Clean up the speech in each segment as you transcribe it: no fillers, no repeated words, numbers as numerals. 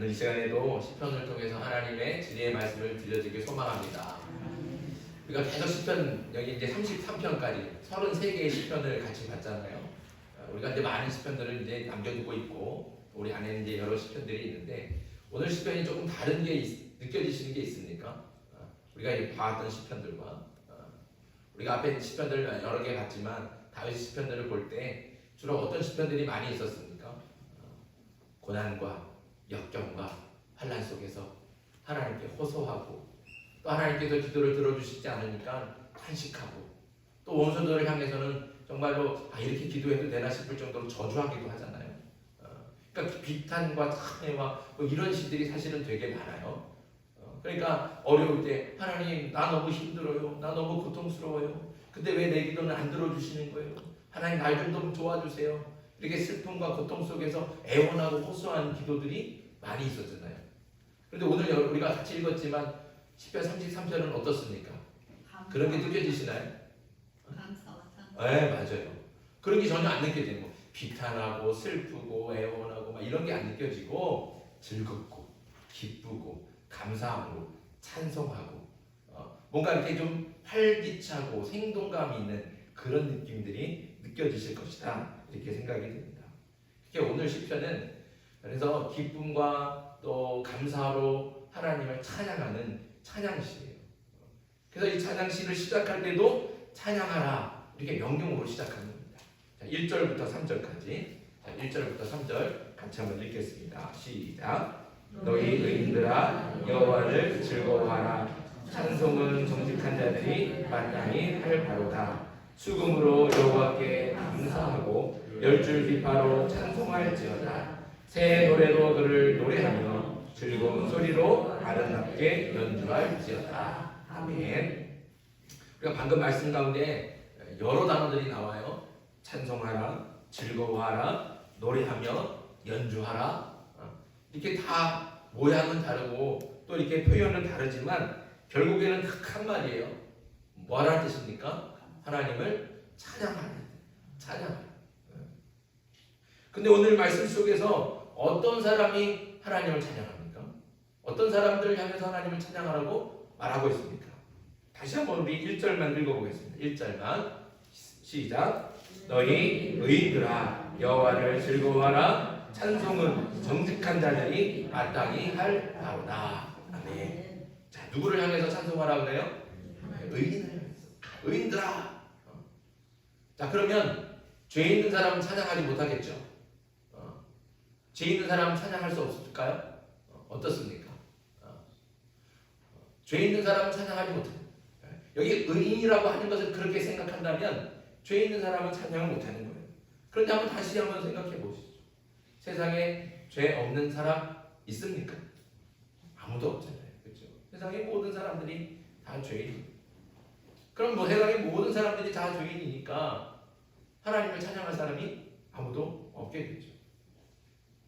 오늘 이 시간에도 시편을 통해서 하나님의 진리의 말씀을 들려주길 소망합니다. 우리가 계속 시편, 여기 이제 33편까지 33개의 시편을 같이 봤잖아요. 우리가 이제 많은 시편들을 이제 남겨두고 있고 우리 안에는 이제 여러 시편들이 있는데 오늘 시편이 조금 다른 게 느껴지시는 게 있습니까? 우리가 이제 봐왔던 시편들과 우리가 앞에 시편들 여러 개 봤지만 다윗 시편들을 볼 때 주로 어떤 시편들이 많이 있었습니까? 고난과 역경과 환난 속에서 하나님께 호소하고 또 하나님께서 기도를 들어주시지 않으니까 탄식하고 또 원수들을 향해서는 정말로 이렇게 기도해도 되나 싶을 정도로 저주하기도 하잖아요. 그러니까 비탄과 찬해와 뭐 이런 시들이 사실은 되게 많아요. 그러니까 어려울 때 하나님 나 너무 힘들어요. 나 너무 고통스러워요. 근데 왜 내 기도는 안 들어주시는 거예요? 하나님 날 좀 도와주세요. 이렇게 슬픔과 고통 속에서 애원하고 호소하는 기도들이 많이 있었잖아요. 그런데 오늘 우리가 같이 읽었지만 시편 33편은 어떻습니까? 그런 게 느껴지시나요? 네, 맞아요. 그런 게 전혀 안 느껴지는 거. 비탄하고 슬프고 애원하고 막 이런 게 안 느껴지고 즐겁고 기쁘고 감사함으로 찬송하고 뭔가 이렇게 좀 활기차고 생동감 있는 그런 느낌들이 느껴지실 것이다 이렇게 생각이 됩니다. 특히 오늘 시편은 그래서 기쁨과 또 감사로 하나님을 찬양하는 찬양시예요. 그래서 이 찬양시를 시작할 때도 찬양하라 이렇게 명령으로 시작하는 겁니다. 자, 1절부터 3절까지 1절부터 3절 같이 한번 읽겠습니다. 시작. 너희 의인들아 여호와를 즐거워하라. 찬송은 정직한 자들이 마땅히 할 바로다. 수금으로 여호와께 감사하고 열줄 비파로 찬송할지어다. 새 노래로 그를 노래하며 즐거운 소리로 아름답게 연주할지어다. 아멘. 우리가 방금 말씀 가운데 여러 단어들이 나와요. 찬송하라, 즐거워하라, 노래하며 연주하라. 이렇게 다 모양은 다르고 또 이렇게 표현은 다르지만 결국에는 한 말이에요. 뭐라는 뜻입니까? 하나님을 찬양하는 찬양하는. 근데 오늘 말씀 속에서 어떤 사람이 하나님을 찬양합니까? 어떤 사람들을 향해서 하나님을 찬양하라고 말하고 있습니까? 다시 한번 우리 1절만 읽어보겠습니다. 1절만 시작. 너희 의인들아 여호와를 즐거워하라. 찬송은 정직한 자들이 마땅히 할 바로다. 아멘. 자, 누구를 향해서 찬송하라고 그래요? 의인들아. 자, 그러면 죄 있는 사람은 찬양하지 못하겠죠? 죄 있는 사람은 찬양할 수 없을까요? 어떻습니까? 죄 있는 사람은 찬양하지 못해요. 여기 의인이라고 하는 것을 그렇게 생각한다면 죄 있는 사람은 찬양을 못하는 거예요. 그런데 다시 한번 생각해 보시죠. 세상에 죄 없는 사람 있습니까? 아무도 없잖아요. 그렇죠? 세상의 모든 사람들이 다 죄인이에요. 그럼 세상의 모든 사람들이 다 죄인이니까 하나님을 찬양할 사람이 아무도 없게 되죠.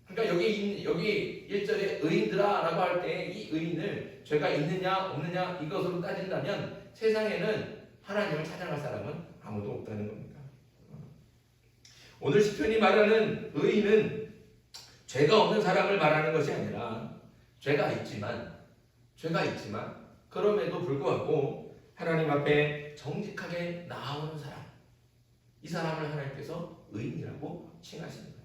그러니까 여기 1절에 의인들아 라고 할 때 이 의인을 죄가 있느냐 없느냐 이것으로 따진다면 세상에는 하나님을 찬양할 사람은 아무도 없다는 겁니다. 오늘 시편이 말하는 의인은 죄가 없는 사람을 말하는 것이 아니라 죄가 있지만 그럼에도 불구하고 하나님 앞에 정직하게 나아오는 사람, 이 사람을 하나님께서 의인이라고 칭하시는 거예요.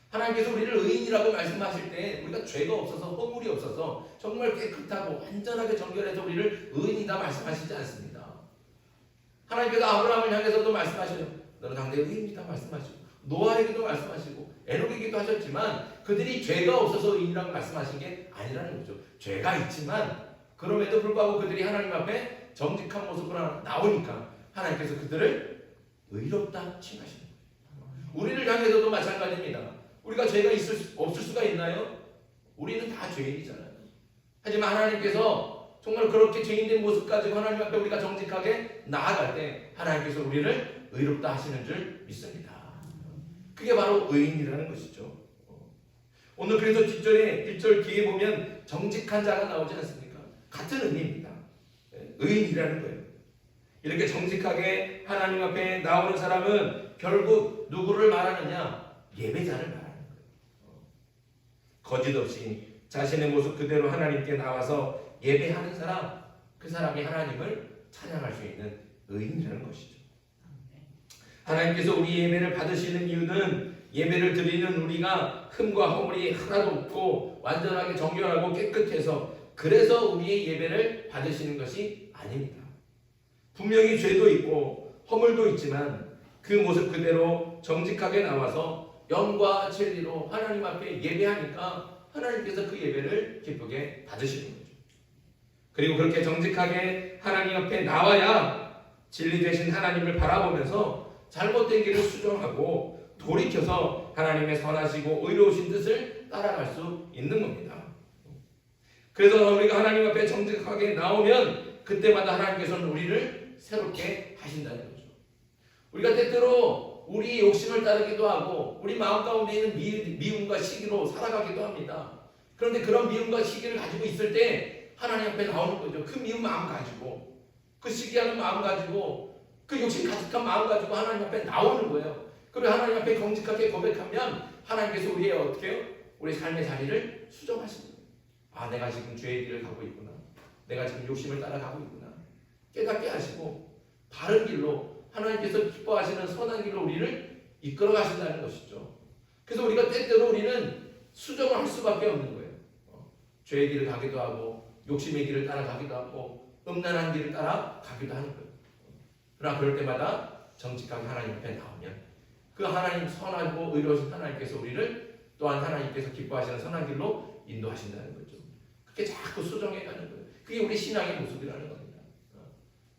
하나님께서 우리를 의인이라고 말씀하실 때 우리가 죄가 없어서 허물이 없어서 정말 깨끗하고 완전하게 정결해서 우리를 의인이다 말씀하시지 않습니다. 하나님께서 아브라함을 향해서도 말씀하셔요. 너는 당대 의인이다 말씀하시고 노아에게도 말씀하시고 에녹에게도 하셨지만 그들이 죄가 없어서 의인이라고 말씀하신 게 아니라는 거죠. 죄가 있지만 그럼에도 불구하고 그들이 하나님 앞에 정직한 모습으로 나오니까 하나님께서 그들을 의롭다 칭하시는 거예요. 우리를 향해서도 마찬가지입니다. 우리가 죄가 없을 수가 있나요? 우리는 다 죄인이잖아요. 하지만 하나님께서 정말 그렇게 죄인된 모습 가지고 하나님 앞에 우리가 정직하게 나아갈 때 하나님께서 우리를 의롭다 하시는 줄 믿습니다. 그게 바로 의인이라는 것이죠. 오늘 그래서 뒷절에 1절 뒤에 보면 정직한 자가 나오지 않습니까? 같은 의미입니다. 의인이라는 거예요. 이렇게 정직하게 하나님 앞에 나오는 사람은 결국 누구를 말하느냐? 예배자를 말하는 거예요. 거짓 없이 자신의 모습 그대로 하나님께 나와서 예배하는 사람, 그 사람이 하나님을 찬양할 수 있는 의인이라는 것이죠. 하나님께서 우리 예배를 받으시는 이유는 예배를 드리는 우리가 흠과 허물이 하나도 없고 완전하게 정결하고 깨끗해서 그래서 우리의 예배를 받으시는 것이 아닙니다. 분명히 죄도 있고 허물도 있지만 그 모습 그대로 정직하게 나와서 영과 진리로 하나님 앞에 예배하니까 하나님께서 그 예배를 기쁘게 받으시는 거죠. 그리고 그렇게 정직하게 하나님 앞에 나와야 진리 되신 하나님을 바라보면서 잘못된 길을 수정하고 돌이켜서 하나님의 선하시고 의로우신 뜻을 따라갈 수 있는 겁니다. 그래서 우리가 하나님 앞에 정직하게 나오면 그때마다 하나님께서는 우리를 새롭게 하신다는 거죠. 우리가 때때로 우리 욕심을 따르기도 하고 우리 마음 가운데 있는 미움과 시기로 살아가기도 합니다. 그런데 그런 미움과 시기를 가지고 있을 때 하나님 앞에 나오는 거죠. 그 미움 마음 가지고 그 시기하는 마음 가지고 그 욕심 가득한 마음 가지고 하나님 앞에 나오는 거예요. 그리고 하나님 앞에 정직하게 고백하면 하나님께서 우리의 어떻게 해요? 우리 삶의 자리를 수정하시는 거예요. 아, 내가 지금 죄의 길을 가고 있구나. 내가 지금 욕심을 따라가고 있구나. 깨닫게 하시고 바른 길로 하나님께서 기뻐하시는 선한 길로 우리를 이끌어 가신다는 것이죠. 그래서 우리가 때때로 우리는 수정을 할 수밖에 없는 거예요. 죄의 길을 가기도 하고 욕심의 길을 따라가기도 하고 음란한 길을 따라가기도 하는 거예요. 그러나 그럴 때마다 정직하게 하나님 앞에 나오면 그 하나님 선하고 의로우신 하나님께서 우리를 또한 하나님께서 기뻐하시는 선한 길로 인도하신다는 거죠. 그렇게 자꾸 수정해가는 거예요. 그게 우리 신앙의 모습이라는 겁니다.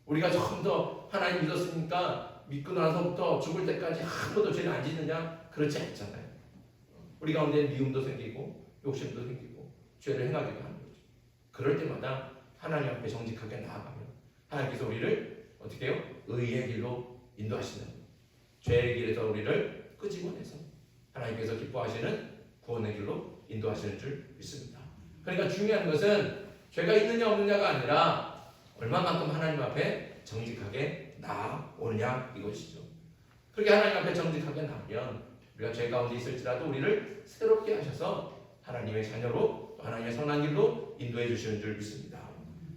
우리가 처음부터 하나님 믿었으니까 믿고 나서부터 죽을 때까지 한 번도 죄를 안 짓느냐? 그렇지 않잖아요. 우리 가운데 미움도 생기고 욕심도 생기고 죄를 행하기도 하는 거죠. 그럴 때마다 하나님 앞에 정직하게 나아가면 하나님께서 우리를 어떻게 해요? 의의 길로 인도하신다는 거예요. 죄의 길에서 우리를 끄집어내서 하나님께서 기뻐하시는 구원의 길로 인도하시는 줄 믿습니다. 그러니까 중요한 것은 죄가 있느냐 없느냐가 아니라 얼마만큼 하나님 앞에 정직하게 나아오느냐 이것이죠. 그렇게 하나님 앞에 정직하게 나오면 우리가 죄 가운데 있을지라도 우리를 새롭게 하셔서 하나님의 자녀로 하나님의 선한 길로 인도해 주시는 줄 믿습니다.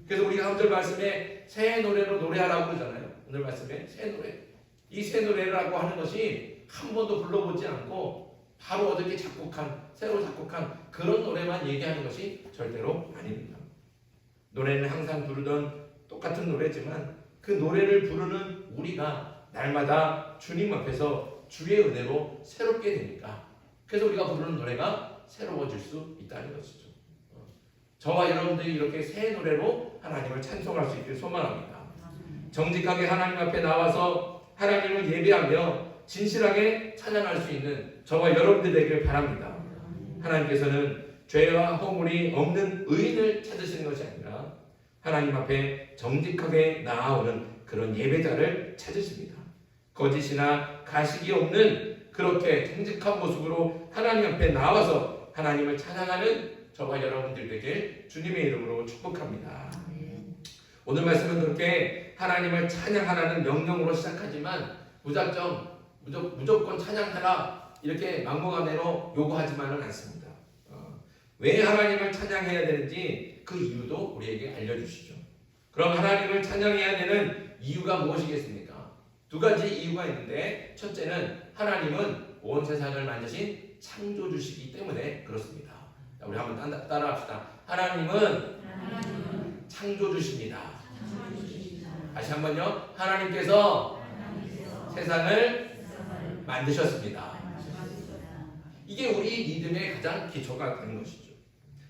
그래서 우리가 3절 말씀에 새 노래로 노래하라고 그러잖아요. 오늘 말씀에 새 노래. 이 새 노래라고 하는 것이 한 번도 불러보지 않고 바로 어떻게 새로 작곡한 그런 노래만 얘기하는 것이 절대로 아닙니다. 노래는 항상 부르던 똑같은 노래지만 그 노래를 부르는 우리가 날마다 주님 앞에서 주의 은혜로 새롭게 되니까 그래서 우리가 부르는 노래가 새로워질 수 있다는 것이죠. 저와 여러분들이 이렇게 새 노래로 하나님을 찬송할 수 있길 소망합니다. 정직하게 하나님 앞에 나와서 하나님을 예배하며 진실하게 찬양할 수 있는 저와 여러분들 되길 바랍니다. 하나님께서는 죄와 허물이 없는 의인을 찾으시는 것이 아니라 하나님 앞에 정직하게 나아오는 그런 예배자를 찾으십니다. 거짓이나 가식이 없는 그렇게 정직한 모습으로 하나님 앞에 나와서 하나님을 찬양하는 저와 여러분들 되길 주님의 이름으로 축복합니다. 오늘 말씀은 그렇게 하나님을 찬양하라는 명령으로 시작하지만 무조건 찬양하라 이렇게 막무가내로 요구하지만은 않습니다. 왜 하나님을 찬양해야 되는지 그 이유도 우리에게 알려주시죠. 그럼 하나님을 찬양해야 되는 이유가 무엇이겠습니까? 두 가지 이유가 있는데 첫째는 하나님은 온 세상을 만드신 창조주시기 때문에 그렇습니다. 우리 한번 따라합시다. 하나님은 창조주십니다. 다시 한번요. 하나님께서 세상을 만드셨습니다. 이게 우리 믿음의 가장 기초가 되는 것이죠.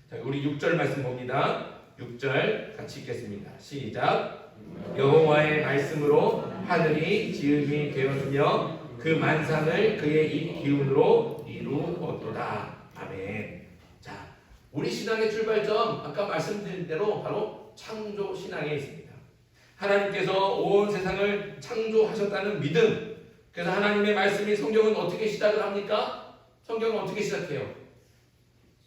자, 우리 6절 말씀 봅니다. 6절 같이 읽겠습니다. 시작. 여호와의 말씀으로 하늘이 지음이 되었으며 그 만상을 그의 입 기운으로 이루었도다. 아멘. 자, 우리 신앙의 출발점 아까 말씀드린 대로 바로 창조 신앙에 있습니다. 하나님께서 온 세상을 창조하셨다는 믿음. 그래서 하나님의 말씀이 성경은 어떻게 시작을 합니까? 성경은 어떻게 시작해요?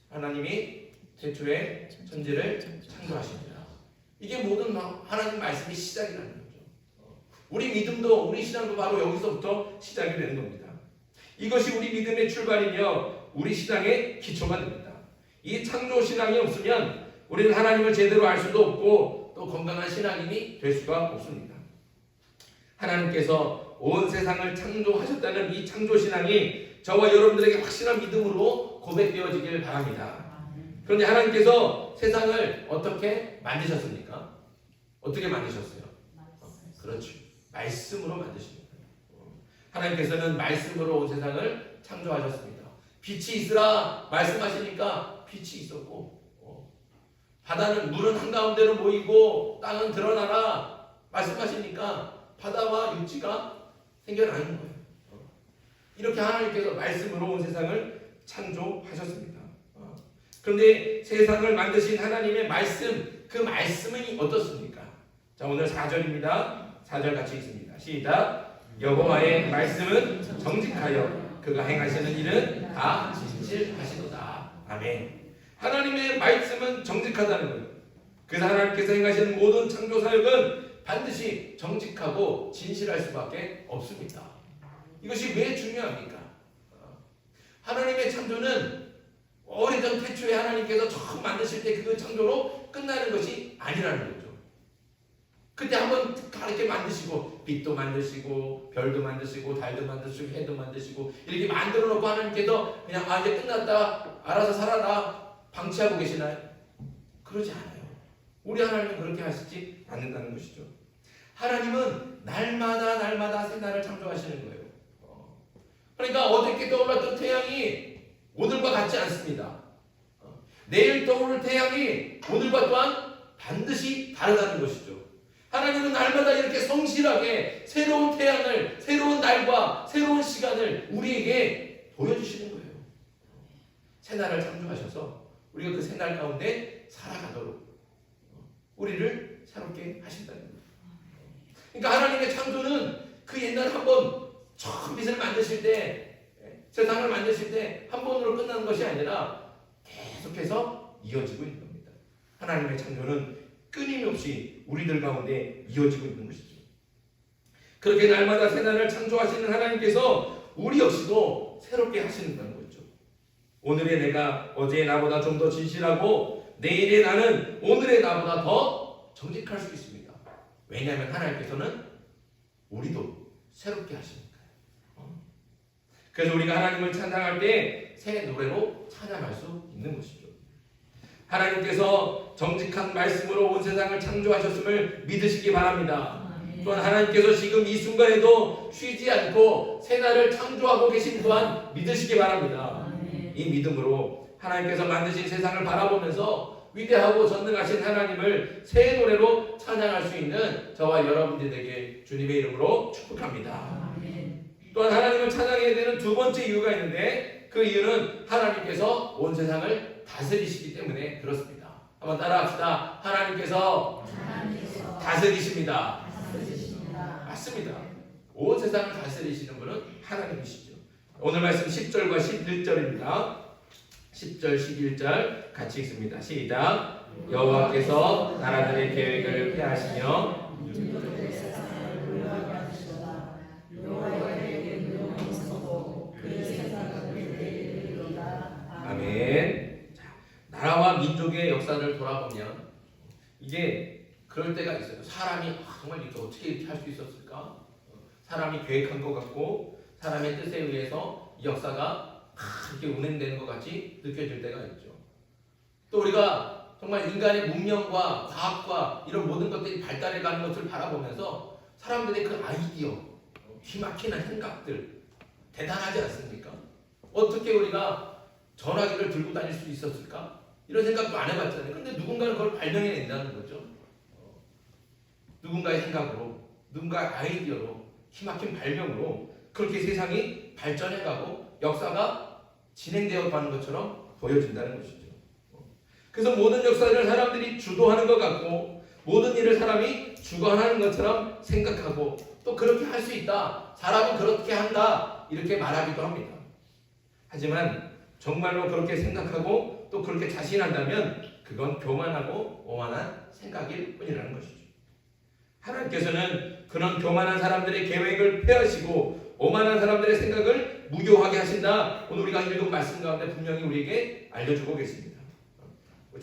하나님이 태초에 천지를 창조하십니다. 이게 모든 하나님 말씀이 시작이라는 거죠. 우리 믿음도 우리 신앙도 바로 여기서부터 시작이 되는 겁니다. 이것이 우리 믿음의 출발이며 우리 신앙의 기초가 됩니다. 이 창조 신앙이 없으면 우리는 하나님을 제대로 알 수도 없고 또 건강한 신앙인이 될 수가 없습니다. 하나님께서 온 세상을 창조하셨다는 이 창조 신앙이 저와 여러분들에게 확실한 믿음으로 고백되어지길 바랍니다. 그런데 하나님께서 세상을 어떻게 만드셨습니까? 어떻게 만드셨어요? 그렇죠. 말씀으로 만드십니다. 하나님께서는 말씀으로 온 세상을 창조하셨습니다. 빛이 있으라 말씀하시니까 빛이 있었고, 바다는 물은 한가운데로 모이고 땅은 드러나라 말씀하시니까 바다와 육지가 생겨나는 거예요. 이렇게 하나님께서 말씀으로 온 세상을 창조하셨습니다. 그런데 세상을 만드신 하나님의 말씀, 그 말씀이 어떻습니까? 자, 오늘 4절입니다. 4절 같이 읽습니다. 시작. 여호와의 말씀은 정직하여 그가 행하시는 일은 다 진실하시도다. 아멘. 하나님의 말씀은 정직하다는 거예요. 그래서 하나님께서 행하시는 모든 창조 사역은 반드시 정직하고 진실할 수밖에 없습니다. 이것이 왜 중요합니까? 하나님의 창조는 오래전 태초에 하나님께서 처음 만드실 때 그 창조로 끝나는 것이 아니라는 거죠. 그때 한번 이렇게 만드시고 빛도 만드시고 별도 만드시고 달도 만드시고 해도 만드시고 이렇게 만들어 놓고 하나님께서 그냥 이제 끝났다 알아서 살아라 방치하고 계시나요? 그러지 않아요. 우리 하나님은 그렇게 하시지 않는다는 것이죠. 하나님은 날마다 새날을 창조하시는 거예요. 그러니까 어저께 떠올랐던 태양이 오늘과 같지 않습니다. 내일 떠오를 태양이 오늘과 또한 반드시 다르다는 것이죠. 하나님은 날마다 이렇게 성실하게 새로운 태양을, 새로운 날과 새로운 시간을 우리에게 보여주시는 거예요. 새날을 창조하셔서 우리가 그 새날 가운데 살아가도록 우리를 새롭게 하신다는 거예요. 그러니까 하나님의 창조는 그 옛날 한번 처음 빛을 만드실 때, 세상을 만드실 때 한 번으로 끝나는 것이 아니라 계속해서 이어지고 있는 겁니다. 하나님의 창조는 끊임없이 우리들 가운데 이어지고 있는 것이죠. 그렇게 날마다 새날을 창조하시는 하나님께서 우리 역시도 새롭게 하시는다는 거죠. 오늘의 내가 어제의 나보다 좀 더 진실하고 내일의 나는 오늘의 나보다 더 정직할 수 있습니다. 왜냐하면 하나님께서는 우리도 새롭게 하시니까요. 그래서 우리가 하나님을 찬양할 때 새 노래로 찬양할 수 있는 것이죠. 하나님께서 정직한 말씀으로 온 세상을 창조하셨음을 믿으시기 바랍니다. 또한 하나님께서 지금 이 순간에도 쉬지 않고 새날을 창조하고 계신 또한 믿으시기 바랍니다. 이 믿음으로 하나님께서 만드신 세상을 바라보면서 위대하고 전능하신 하나님을 새 노래로 찬양할 수 있는 저와 여러분들에게 주님의 이름으로 축복합니다. 또한 하나님을 찬양해야 되는 두 번째 이유가 있는데 그 이유는 하나님께서 온 세상을 다스리시기 때문에 그렇습니다. 한번 따라합시다. 하나님께서 다스리십니다. 맞습니다. 온 세상을 다스리시는 분은 하나님이시죠. 오늘 말씀 10절과 11절입니다. 10절, 11절 같이 읽습니다. 시작. 여호와께서 나라들의 계획을 폐하시며 아멘. 자, 나라와 민족의 역사를 돌아보면 이게 그럴 때가 있어요. 사람이 정말 이렇게 어떻게 이렇게 할 수 있었을까? 사람이 계획한 것 같고 사람의 뜻에 의해서 이 역사가 이렇게 운행되는 것 같이 느껴질 때가 있죠. 또 우리가 정말 인간의 문명과 과학과 이런 모든 것들이 발달해가는 것을 바라보면서 사람들의 그 아이디어, 기막히는 생각들 대단하지 않습니까? 어떻게 우리가 전화기를 들고 다닐 수 있었을까? 이런 생각도 안 해봤잖아요. 근데 누군가는 그걸 발명해낸다는 거죠. 누군가의 생각으로, 누군가의 아이디어로, 기막힌 발명으로 그렇게 세상이 발전해가고 역사가 진행되어 가는 것처럼 보여진다는 것이죠. 그래서 모든 역사를 사람들이 주도하는 것 같고 모든 일을 사람이 주관하는 것처럼 생각하고 또 그렇게 할 수 있다. 사람은 그렇게 한다. 이렇게 말하기도 합니다. 하지만 정말로 그렇게 생각하고 또 그렇게 자신한다면 그건 교만하고 오만한 생각일 뿐이라는 것이죠. 하나님께서는 그런 교만한 사람들의 계획을 폐하시고 오만한 사람들의 생각을 무효하게 하신다. 오늘 우리가 읽은 말씀 가운데 분명히 우리에게 알려주고 계십니다.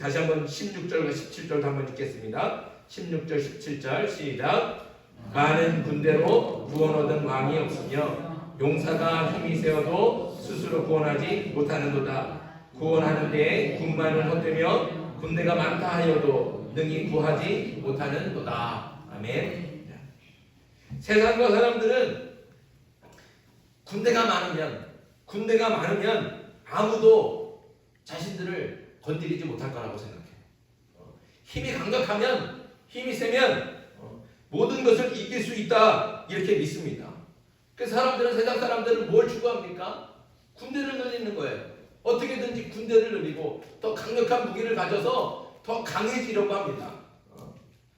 다시 한번 16절과 17절도 한번 읽겠습니다. 16절 17절 시작. 많은 군대로 구원 얻은 왕이 없으며 용사가 힘이 세어도 스스로 구원하지 못하는도다. 구원하는 데에 군만을 헛되며 군대가 많다 하여도 능히 구하지 못하는도다. 아멘. 세상과 사람들은 군대가 많으면 아무도 자신들을 건드리지 못할 거라고 생각해요. 힘이 강력하면, 힘이 세면 모든 것을 이길 수 있다 이렇게 믿습니다. 그래서 세상 사람들은 뭘 추구합니까? 군대를 늘리는 거예요. 어떻게든지 군대를 늘리고 더 강력한 무기를 가져서 더 강해지려고 합니다.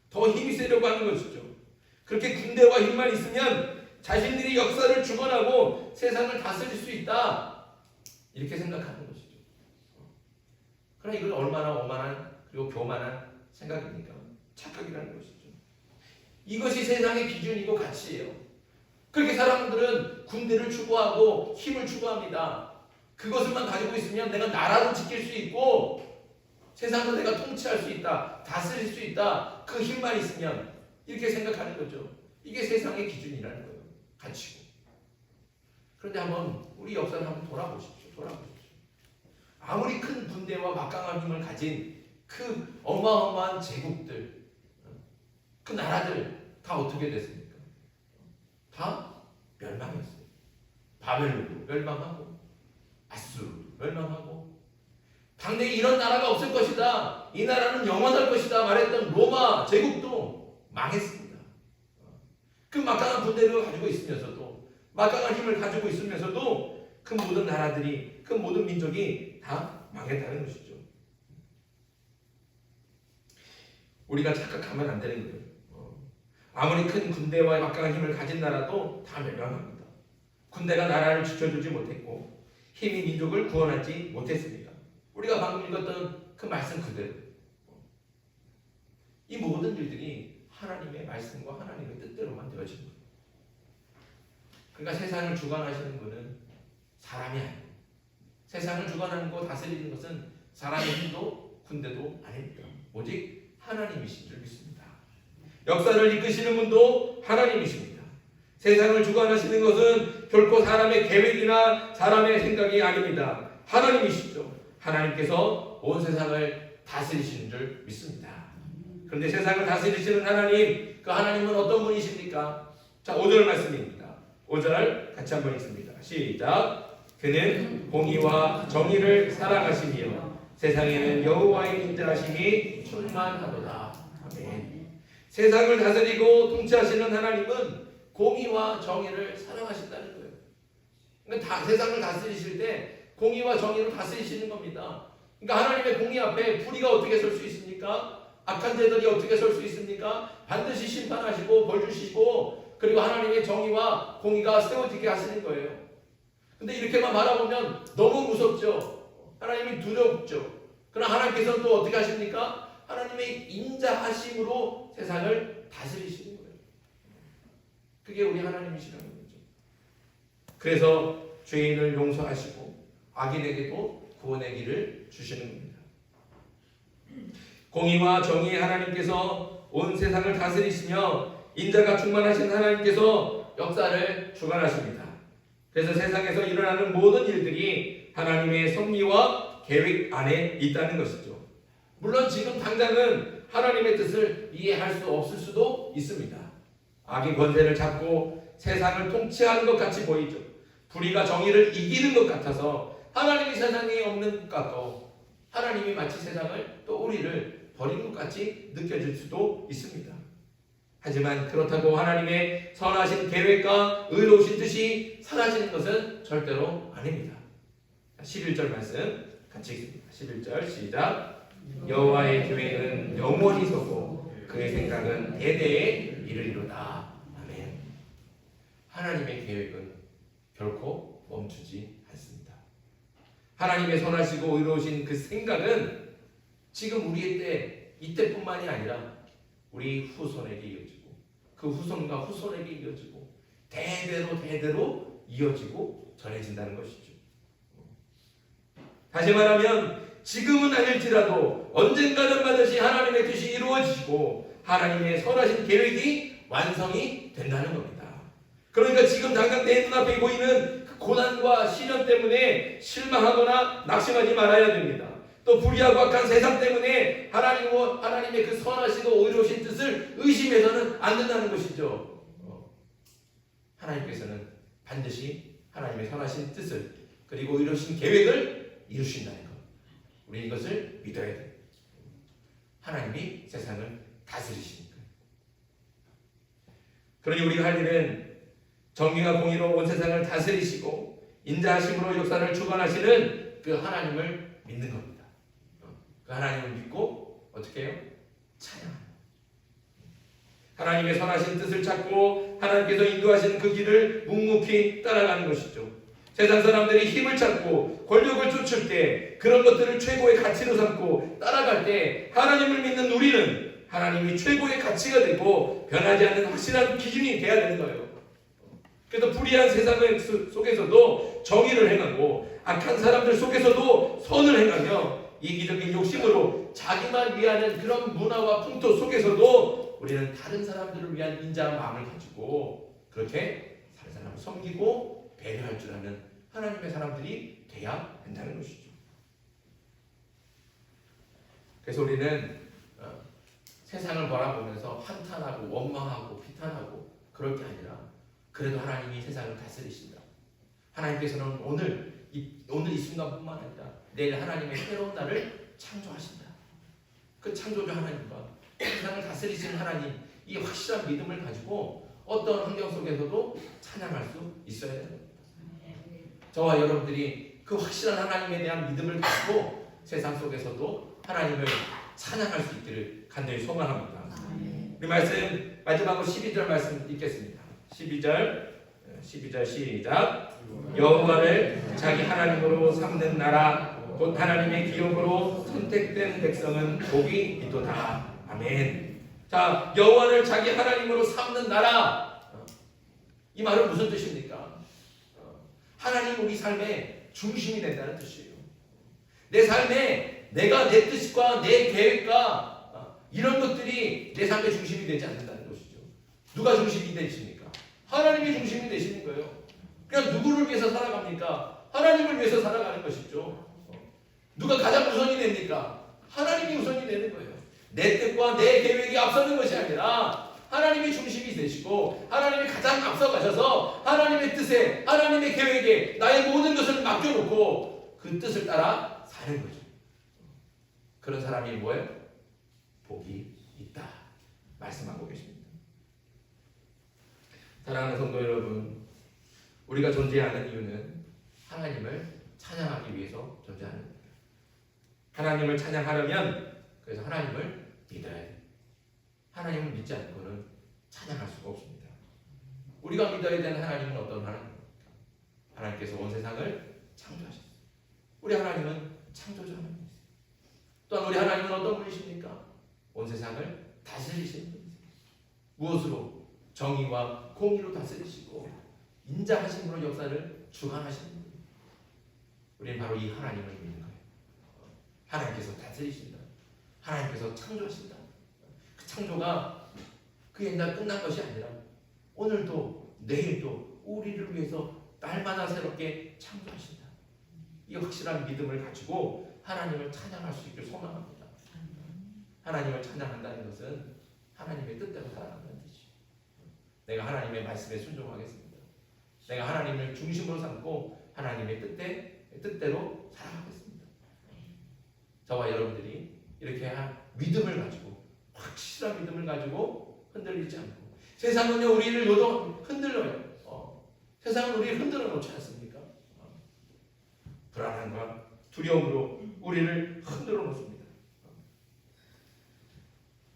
더 힘이 세려고 하는 것이죠. 그렇게 군대와 힘만 있으면 자신들이 역사를 주관하고 세상을 다스릴 수 있다 이렇게 생각하는 것이죠. 그러나 이건 얼마나 오만한 그리고 교만한 생각입니까? 착각이라는 것이죠. 이것이 세상의 기준이고 가치예요. 그렇게 사람들은 군대를 추구하고 힘을 추구합니다. 그것을만 가지고 있으면 내가 나라를 지킬 수 있고 세상을 내가 통치할 수 있다, 다스릴 수 있다. 그 힘만 있으면 이렇게 생각하는 거죠. 이게 세상의 기준이라는 거예요. 가치고. 그런데 한번 우리 역사를 한번 돌아보십시오. 아무리 큰 군대와 막강한 힘을 가진 그 어마어마한 제국들, 그 나라들 다 어떻게 됐습니까? 다 멸망했어요. 바벨론도 멸망하고 아수르도 멸망하고 당대에 이런 나라가 없을 것이다. 이 나라는 영원할 것이다 말했던 로마 제국도 망했습니다. 그 막강한 군대를 가지고 있으면서도 막강한 힘을 가지고 있으면서도 그 모든 나라들이 그 모든 민족이 다 망했다는 것이죠. 우리가 착각하면 안 되는 거예요. 아무리 큰 군대와 막강한 힘을 가진 나라도 다 멸망합니다. 군대가 나라를 지켜주지 못했고 힘이 민족을 구원하지 못했습니다. 우리가 방금 읽었던 그 말씀 그대로 이 모든 일들이 하나님의 말씀과 하나님의 뜻대로만 되어진 거예요. 그러니까 세상을 주관하시는 분은 사람이 아니에요. 세상을 주관하는 것, 다스리는 것은 사람의 힘도 군대도 아닙니다. 오직 하나님이신 줄 믿습니다. 역사를 이끄시는 분도 하나님이십니다. 세상을 주관하시는 것은 결코 사람의 계획이나 사람의 생각이 아닙니다. 하나님이시죠. 하나님께서 온 세상을 다스리시는 줄 믿습니다. 그런데 세상을 다스리시는 하나님, 그 하나님은 어떤 분이십니까? 자, 5절 말씀입니다. 5절 같이 한번 읽습니다. 시작. 그는 공의와 정의를 사랑하시며 세상에는 여호와의 인자하심이 충만하도다. 아멘. 세상을 다스리고 통치하시는 하나님은 공의와 정의를 사랑하신다는 거예요. 그러니까 세상을 다스리실 때 공의와 정의로 다스리시는 겁니다. 그러니까 하나님의 공의 앞에 불의가 어떻게 설 수 있습니까? 악한 자들이 어떻게 설 수 있습니까? 반드시 심판하시고 벌 주시고 그리고 하나님의 정의와 공의가 세워지게 하시는 거예요. 근데 이렇게만 바라보면 너무 무섭죠. 하나님이 두렵죠. 그러나 하나님께서는 또 어떻게 하십니까? 하나님의 인자하심으로 세상을 다스리시는 거예요. 그게 우리 하나님이시라는 거죠. 그래서 죄인을 용서하시고 악인에게도 구원의 길을 주시는 겁니다. 공의와 정의의 하나님께서 온 세상을 다스리시며 인자가 충만하신 하나님께서 역사를 주관하십니다. 그래서 세상에서 일어나는 모든 일들이 하나님의 섭리와 계획 안에 있다는 것이죠. 물론 지금 당장은 하나님의 뜻을 이해할 수 없을 수도 있습니다. 악의 권세를 잡고 세상을 통치하는 것 같이 보이죠. 불의가 정의를 이기는 것 같아서 하나님이 세상에 없는 것 같고 하나님이 마치 세상을 또 우리를 버린 것 같이 느껴질 수도 있습니다. 하지만 그렇다고 하나님의 선하신 계획과 의로우신 뜻이 사라지는 것은 절대로 아닙니다. 11절 말씀 같이 읽습니다. 11절 시작. 여호와의 계획은 영원히 서고 그의 생각은 대대에 이르리로다. 아멘. 하나님의 계획은 결코 멈추지 않습니다. 하나님의 선하시고 의로우신 그 생각은 지금 우리의 때 이때뿐만이 아니라 우리 후손에게 이어지고 그 후손과 후손에게 이어지고 대대로 이어지고 전해진다는 것이죠. 다시 말하면 지금은 아닐지라도 언젠가는 반드시 하나님의 뜻이 이루어지고 하나님의 선하신 계획이 완성이 된다는 겁니다. 그러니까 지금 당장 내 눈앞에 보이는 그 고난과 시련 때문에 실망하거나 낙심하지 말아야 됩니다. 또 불의하고 악한 세상 때문에 하나님의 그 선하시고 의로우신 뜻을 의심해서는 안 된다는 것이죠. 하나님께서는 반드시 하나님의 선하신 뜻을 그리고 의로우신 계획을 이루신다는 것. 우리 이것을 믿어야 돼요. 하나님이 세상을 다스리시니까. 그러니 우리가 할 일은 정의와 공의로 온 세상을 다스리시고 인자하심으로 역사를 주관하시는 그 하나님을 믿는 겁니다. 그 하나님을 믿고 어떻게 해요? 찬양합니다. 하나님의 선하신 뜻을 찾고 하나님께서 인도하시는 그 길을 묵묵히 따라가는 것이죠. 세상 사람들이 힘을 찾고 권력을 쫓을 때 그런 것들을 최고의 가치로 삼고 따라갈 때 하나님을 믿는 우리는 하나님이 최고의 가치가 되고 변하지 않는 확실한 기준이 돼야 되는 거예요. 그래서 불의한 세상 속에서도 정의를 행하고 악한 사람들 속에서도 선을 행하며 이기적인 욕심으로 자기만 위하는 그런 문화와 풍토 속에서도 우리는 다른 사람들을 위한 인자한 마음을 가지고 그렇게 다른 사람을 섬기고 배려할 줄 아는 하나님의 사람들이 돼야 된다는 것이죠. 그래서 우리는 세상을 바라보면서 한탄하고 원망하고 비탄하고 그럴 게 아니라 그래도 하나님이 세상을 다스리신다. 하나님께서는 오늘 이 순간뿐만 아니라 내일 하나님의 새로운 날을 창조하신다. 그 창조주 하나님과 세상을 다스리시는 하나님, 이 확실한 믿음을 가지고 어떤 환경 속에서도 찬양할 수 있어야 됩니다. 저와 여러분들이 그 확실한 하나님에 대한 믿음을 가지고 세상 속에서도 하나님을 찬양할 수 있기를 간절히 소망합니다. 우리 말씀 마지막으로 12절 말씀 읽겠습니다. 12절 시작. 여호와를 자기 하나님으로 삼는 나라 곧 하나님의 기업으로 선택된 백성은 복이 있도다. 아멘. 자, 여호와를 자기 하나님으로 삼는 나라. 이 말은 무슨 뜻입니까? 하나님 우리 삶의 중심이 된다는 뜻이에요. 내 삶에 내가 내 뜻과 내 계획과 이런 것들이 내 삶의 중심이 되지 않는다는 것이죠. 누가 중심이 되십니까? 하나님이 중심이 되시는 거예요. 그냥 누구를 위해서 살아갑니까? 하나님을 위해서 살아가는 것이죠. 누가 가장 우선이 됩니까? 하나님이 우선이 되는 거예요. 내 뜻과 내 계획이 앞서는 것이 아니라 하나님이 중심이 되시고 하나님이 가장 앞서가셔서 하나님의 뜻에 하나님의 계획에 나의 모든 것을 맡겨놓고 그 뜻을 따라 사는 거죠. 그런 사람이 뭐예요? 복이 있다 말씀하고 계십니다. 사랑하는 성도 여러분, 우리가 존재하는 이유는 하나님을 찬양하기 위해서 존재하는 겁니다. 하나님을 찬양하려면 그래서 하나님을 믿어야 돼요. 하나님을 믿지 않고는 찬양할 수가 없습니다. 우리가 믿어야 되는 하나님은 어떤 하나님입니까? 하나님께서 온 세상을 창조하셨어요. 우리 하나님은 창조주 하나님이세요. 또한 우리 하나님은 어떤 분이십니까? 온 세상을 다스리시는 분이세요. 무엇으로? 정의와 공의로 다스리시고 인자하심으로 역사를 주관하시는 분이에요. 우리는 바로 이 하나님을 믿는 거예요. 하나님께서 다스리신다. 하나님께서 창조하신다. 그 창조가 그 옛날 끝난 것이 아니라 오늘도 내일도 우리를 위해서 날마다 새롭게 창조하신다. 이 확실한 믿음을 가지고 하나님을 찬양할 수 있길 소망합니다. 하나님을 찬양한다는 것은 하나님의 뜻대로 살아간다는 뜻이죠. 내가 하나님의 말씀에 순종하겠습니다. 내가 하나님을 중심으로 삼고 하나님의 뜻대로 살아가겠습니다. 저와 여러분들이 이렇게 믿음을 가지고 확실한 믿음을 가지고 흔들리지 않고 세상은요 우리를 흔들어요. 세상은 우리를 흔들어 놓지 않습니까? 불안함과 두려움으로 우리를 흔들어 놓습니다.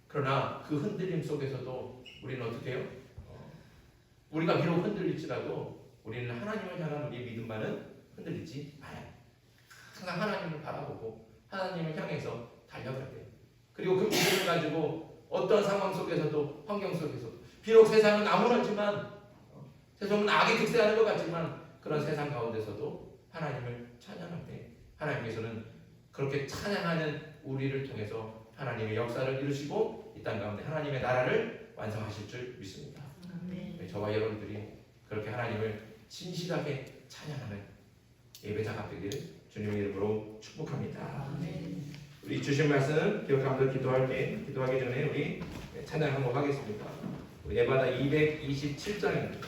그러나 그 흔들림 속에서도 우리는 어떻게 해요? 우리가 비록 흔들릴지라도 우리는 하나님을 향한 우리의 믿음만은 흔들리지 않아요. 항상 하나님을 바라보고 하나님을 향해서 달려갈 때 그리고 그 믿음을 가지고 어떤 상황 속에서도 환경 속에서도 비록 세상은 암울하지만 세상은 악이 득세하는 것 같지만 그런 세상 가운데서도 하나님을 찬양할 때 하나님께서는 그렇게 찬양하는 우리를 통해서 하나님의 역사를 이루시고 이 땅 가운데 하나님의 나라를 완성하실 줄 믿습니다. 저와 여러분들이 그렇게 하나님을 진실하게 찬양하는 예배자가 되기를 주님의 이름으로 축복합니다. 우리 주신 말씀 기억하면서 기도하기 전에 우리 찬양 한번 하겠습니다. 우리 예바다 227장입니다.